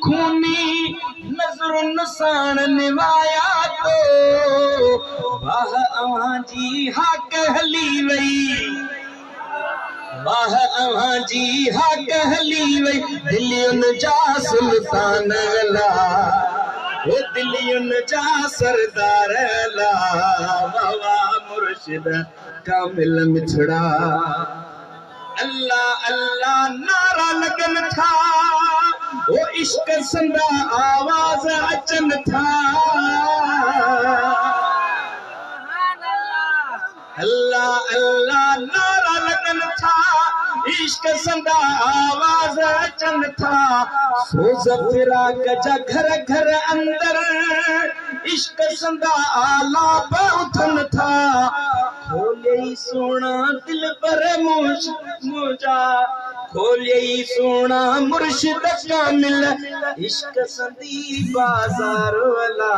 खूनी नजर नसान निवाया तो वाह अवां जी हक हली वई वाह अवां जी हक हली वई दिलियुन जा सुल्तान ला वो दिलियुन जा सरदार ला बाबा मुर्शिद कामिल मिछड़ा अल्लाह अल्लाह नारा लगन था वो इश्क संदा आवाज अचन था अल्लाह अल्लाह नारा लगन था इश्क संदा आवाज अचन था सोज फिराक जा घर घर अंदर इश्क संदा आला उठन था खोले सोना दिल पर मुझा खोले सोना मुर्शिद कामिल इश्क संदी बाजार वाला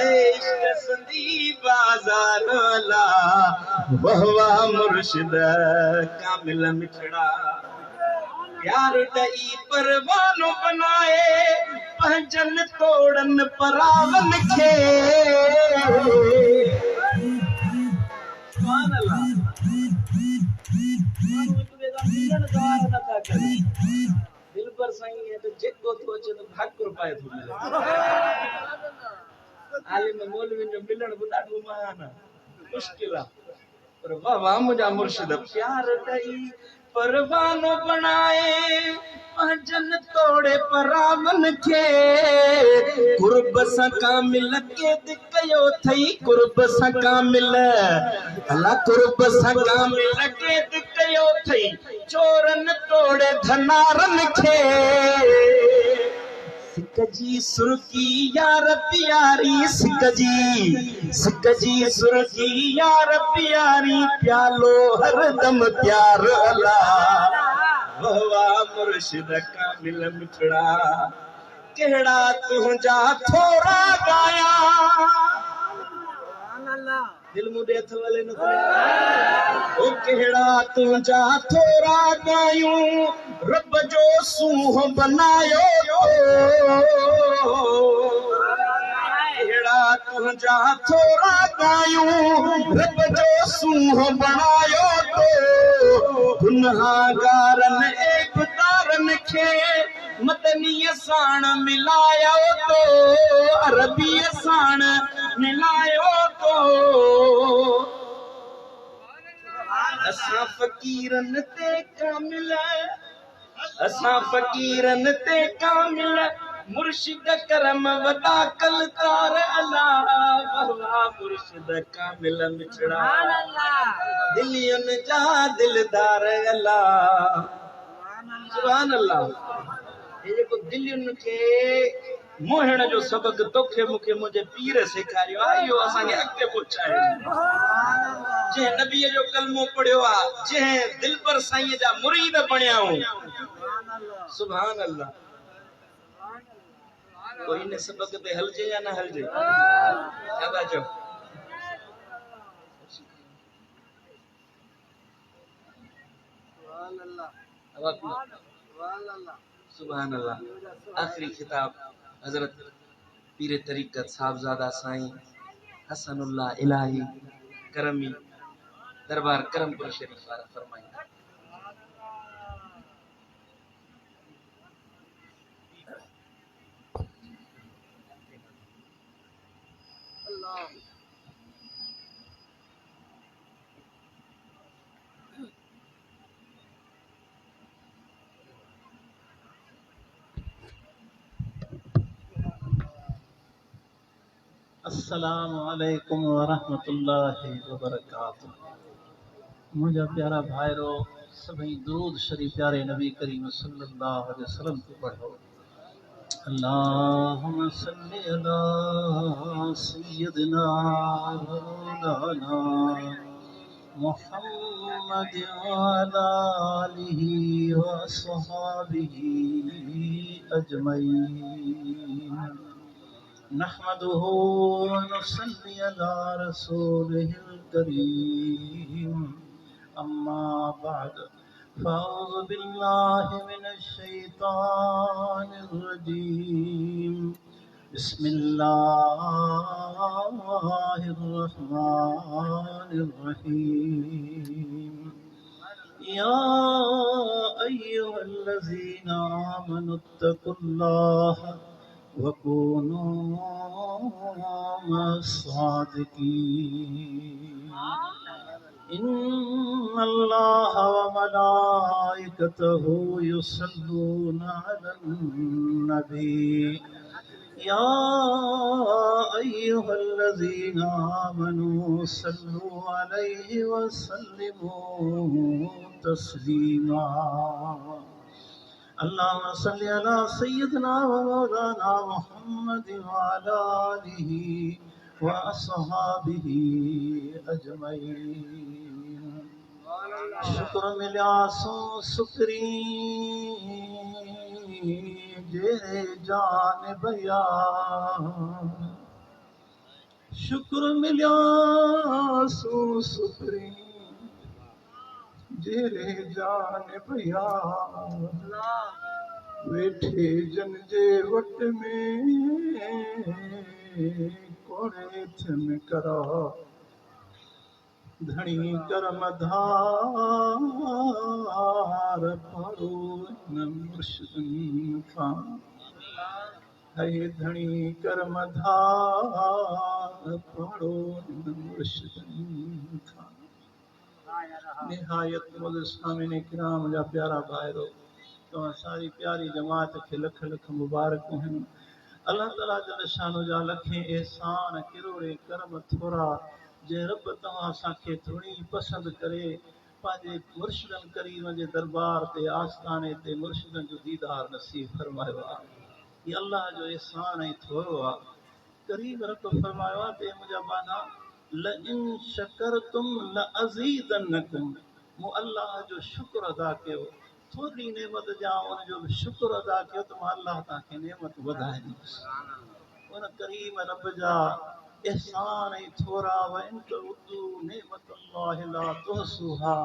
इश्क संदी बाजार वाला वहवा मुर्शिद कामिल मिठड़ा प्यार दई परवानो बनाए पहजन तोड़न परावन खे दिल पर सही है तो जेको सोचे तो भाग पाए थो आलिम मौलवी जो मिलन बुदाडो महाना मुश्किल पर वाह वाह मुझा मुर्शिद प्यार दई परवानो बनाए पहजन तोड़े परावन खे कुर्ब सा कामिल के दिकयो थई कुर्ब सा कामिल अला कुर्ब सा कामिल के दिकयो थई चोरन तोड़े धनारन खे सिकजी सुरकी यार प्यारी सिकजी सुरकी यार प्यारी प्यालो हरदम प्यार अला वहवा मुर्शिद कामिल मिठड़ा केड़ा तुझा थोड़ा गाया दिल मुदे अथवले न ओ केड़ा तुझा थोड़ा गायूं रब जो सूह बनायो केड़ा तुझा थोड़ा गायूं रब जो सूह बनायो तो गुनहगारन एकदारन खे मदनी साण मिलायो तो अरबी साण मिलायो तो असा फकीरन ते कामिल असा फकीरन ते कामिल मुर्शिद करम वदा कलकार अल्लाह वहवा मुर्शिद कामिल मिछड़ा दिलियन जा दिलदार अल्लाह सुभान अल्लाह ये को दिलियन के मोहण जो सबक तोखे मुखे मुझे पीर सिखारियो आयो असा के अगे पहुंचाए जे नबी जो कलमो पढ़ियो आ जे दिल पर साईं जा मुरीद बणिया हो सुभान अल्लाह कोई ने सबक पे हलजे या ना हलजे क्या जो सुभान अल्लाह आखिरी खिताब हजरत पीर तरीकत साहबजादा साईं हसनुल्लाह इलाही करमी दरबार करमपुर शरीफ वाला फरमाई अस्सलामु अलैकुम वरहमतुल्लाहि वबरकातुह। मुझा प्यारा भाईरो सभी दुरूद शरीफ प्यारे नबी करीम सल्लल्लाहु अलैहि वसल्लम को पढ़ो। अल्लाहुम्मा सल्ली अला सय्यिदिना मौलाना मुहम्मद व अला आलिहि व अस्हाबिहि अजमईन। नहमदुहु व नुसल्ली अला रसूलिहिल करीम। अम्मा बाद فأعوذ بالله من الشيطان الرجيم بسم الله الرحمن الرحيم يا أيها الذين آمنوا اتقوا الله وكونوا مع الصادقين إن الله وملائكته يصلون على النبي يا أيها الذين آمنوا صلوا عليه وسلموا تسليما اللهم صل على سيدنا ومولانا محمد وعلى آله وأصحابه أجمعين शुक्र मिलिया सो सुकरी जेरे जान भैया शुक्र मिलिया सो सुकरी जेरे जान भैया वेठे जन जे वट में कोड़े थन करा धनी कर्म धार पढ़ो न मुर्शिदन खां है धनी कर्म धार पढ़ो न मुर्शिदन खां निहायत मुझ सामिन किराम जा प्यारा भाइरो तो सारी प्यारी जमात के लख लख मुबारक हैं अल्लाह ताला जल शानो जा लखे एहसान किरोड़े कर्म थोरा जे रब तव्हां असांखे थोड़ी पसंद करे पंहिंजे मुर्शिदन करीम जे दरबार ते आस्थाने ते मुर्शिदन जो दीदार नसीब फरमायो आहे ये अल्लाह जो एहसान ऐं थोरो आहे करीम रब फरमायो आहे ते मुंहिंजा बाना लइन शकरतुम लअज़ीदन्नकुम मूं अल्लाह जो शुक्र अदा कयो थोरी नेमत जा उन जो शुक्र अदा कयो त मां अल्लाह तव्हांखे नेमत वधाए ॾींदुसि उन करीम रब जा एहसान ऐं थोरा वन उदू नेमत अल्लाह ला तुहसूहा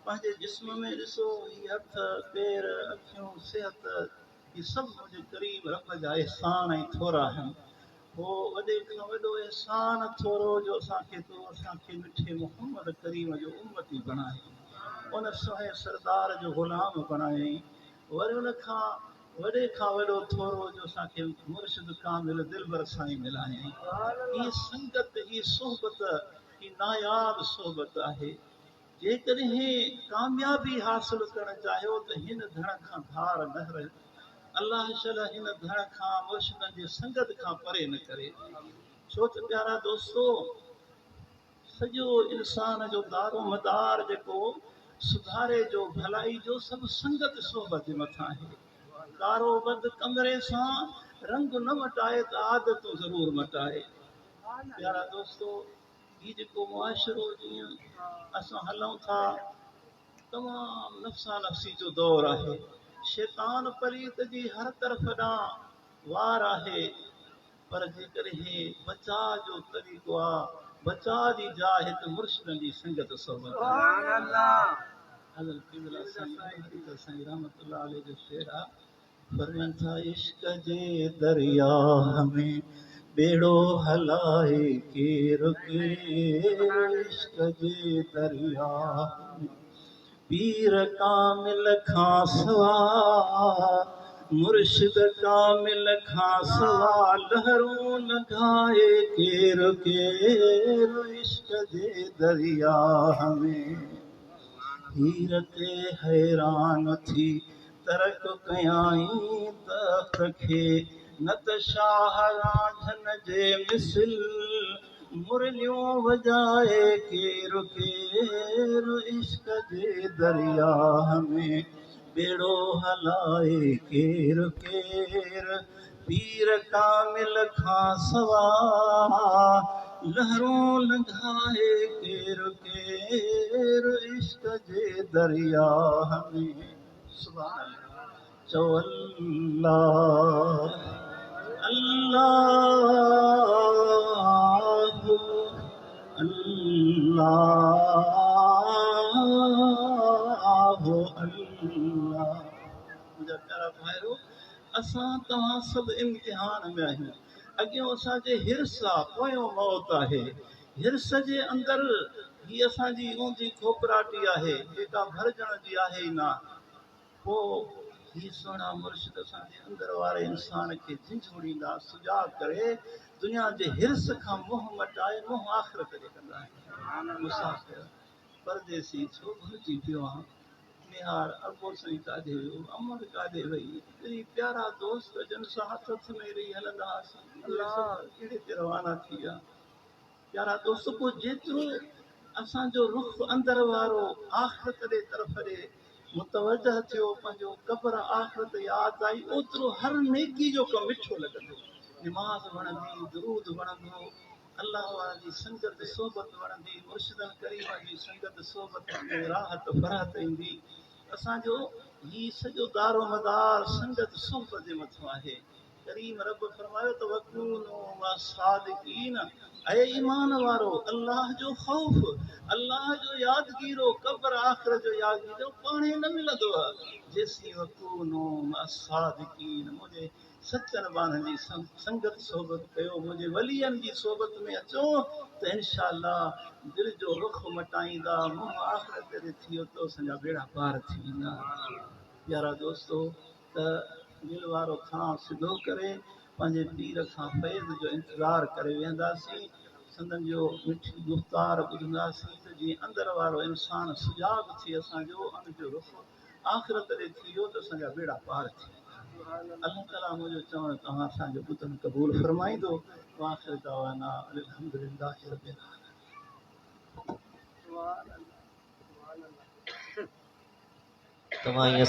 पंहिंजे जिस्म में ॾिसो ही हथ पेर अखियूं सिहत ही सभु मुंहिंजे करीम रब जा एहसान ऐं थोरा आहिनि हो वॾे खां वॾो एहसान थोरो जो असांखे मिठे मुहम्मद करीम जो उम्मती बणाए उन सुहे सरदार जो ग़ुलाम बणाए वरी उन खां वॾे खां वॾो थोरो जो असांखे मुर्शिद कामिल दिलबर साईं मिलाए ही संगत ही सोहबत ही नायाब सोहबत आहे जेकॾहिं कामयाबी हासिल करणु चाहियो त हिन धण खां धार न रहे अल्लाह शल हिन धण खां मुर्शिदनि जी संगत खां परे न करे छो त प्यारा दोस्तो सॼो इंसान जो दारो मदार जेको सुधारे जो भलाई जो सभु संगत सोहबत जे मथां आहे कारो बद कमरे सां रंग न मटाए त आदतूं ज़रूर मटाए प्यारा दोस्तो ही जेको मुआशिरो जीअं असां हलूं था तमामु नफ़्सा नफ़्सी जो दौर आहे शैतान पलीत जी हर तरफ़ ॾांहुं वार आहे पर जेकॾहिं बचा जो तरीक़ो आहे बचा जी जाइ हिते मुर्शिदनि जी संगत सोहबत हज़रत क़िबला साईं रहमतुल्लाह अलैह जो शेर आहे फरमान था इश्क जे दरिया में बेड़ो हलाए केर इश्क जे दरिया में पीर कामिल खां सवा मुर्शिद कामिल खां सवा लहरूं लॻाए केर इश्क जे दरिया में हीर ते हैरान थी तरक कयाई तख्त खे न त शाह राझन जे मिसल मुरलियूं वॼाए केर इश्क जे दरिया में बेड़ो हलाए केर पीर कामिल खां सवा लहरूं लंघाए केर इश्क जे दरिया में सुभान चो अल्लाह अल्लाह अल्लाह असां तव्हां सभु इम्तिहान में आहियूं अॻियों असांजे हिर्स आहे पोयों मौत आहे हिर्स जे अंदरि ही असांजी ऊंधी खोपराटी आहे जेका भरजण जी आहे ई न पोइ ही सोना मुर्शिद असांजे अंदरि वारे इंसान खे झिझोड़ींदा सुॼा करे दुनिया जे हिर्स खां मुंहुं मटाए मुंहुं आख़िरत ॾे कंदा आहिनि मुसाफ़िर परदेसी छो भुलिजी पियो आहे निहार अरबो साईं काॾे वियो अमर काॾे वई एॾी प्यारा दोस्त जन सां हथ में रही हलंदा हुआसीं कहिड़े ते रवाना थी विया प्यारा दोस्त पोइ जेतिरो असांजो रुख अंदरि वारो आख़िरत ॾे तरफ़ ॾे मुतवजह थियो पंहिंजो क़ब्र आख़िरत यादि आई ओतिरो हर नेकी जो कमु मिठो लॻंदो निमाज़ वणंदी दुरूद वणंदो अलाह वारा जी संगत सोबत वणंदी मुर्शिदनि करीम जी संगत सोबत में राहत फराहत ईंदी असांजो ही सॼो दारो मदार संगत सोबत जे मथां आहे करीम रब फरमायो त वकूनो मा सादिकीन ऐं ईमान वारो अल्लाह जो ख़ौफ़ अल्लाह जो यादगीरो क़ब्र आख़िरत जो यादगीरो पाणे न मिलंदो आहे जेसीं वकूनो मा सादिकीन मुंहिंजे सचनि बाननि जी संगत सोबत कयो मुंहिंजे वलियनि जी सोबत में अचो त इनशा अल्लाह दिलि जो रुख मटाईंदा मुंहुं आख़िरत ते थी वियो त असांजा बेड़ा पार थी वेंदा प्यारा दोस्तो त दिलि वारो खां सिधो करे पंहिंजे पीर खां फैज़ जो इंतज़ारु करे वेंदासीं संदन जो मिठी गुफ़्तार ॿुधंदासीं त जीअं अंदरि वारो इंसानु सुजाॻ थी असांजो उन जो रुख आख़िरत ॾे थी वियो त असांजा बेड़ा पार थी अल्लाह ताला मुंहिंजो चवणु तव्हां असांजो ॿुधण क़बूल फरमाईंदो आख़िर दवाना अल्हम्दुलिल्लाह रब्बिल आलमीन तव्हां